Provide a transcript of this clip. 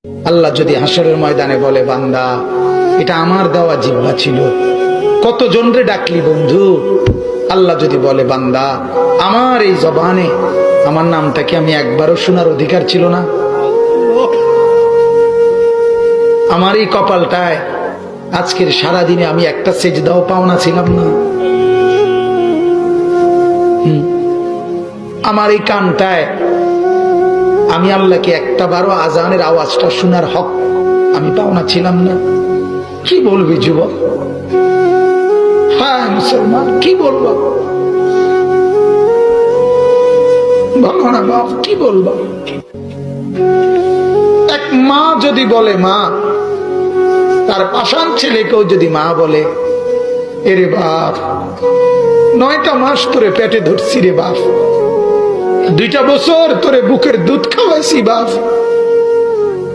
আল্লাহ যদি হাসরের ময়দানে বলে, বান্দা এটা আমার দেওয়া জিহ্বা ছিল, কতজন রে ডাকলি বন্ধু। আল্লাহ যদি বলে, বান্দা আমার এই জবানে আমার নামটা কি আমি একবারও শোনার অধিকার ছিল না? আমার এই কপালটায় আজকের সারাদিনে আমি একটা সেজদাও পাওনা ছিলাম না? আমার এই কানটায় আমি আল্লাহকে একটা বারো আজানের আওয়াজটা শোনার হক আমি পাওনা ছিলাম না? কি বলবি যুবক? হ্যাঁ মুসলমান, কি বলবো? বলো না বাপ, কি বলবো? এক মা যদি বলে, মা তার পাষাণ ছেলেকেও যদি মা বলে, এরে বাপ 9টা মাস তোরে পেটে ধরছি রে বাপ, 2টা বছর তোরে বুকের দুধ খাওয়াইছি বাপ,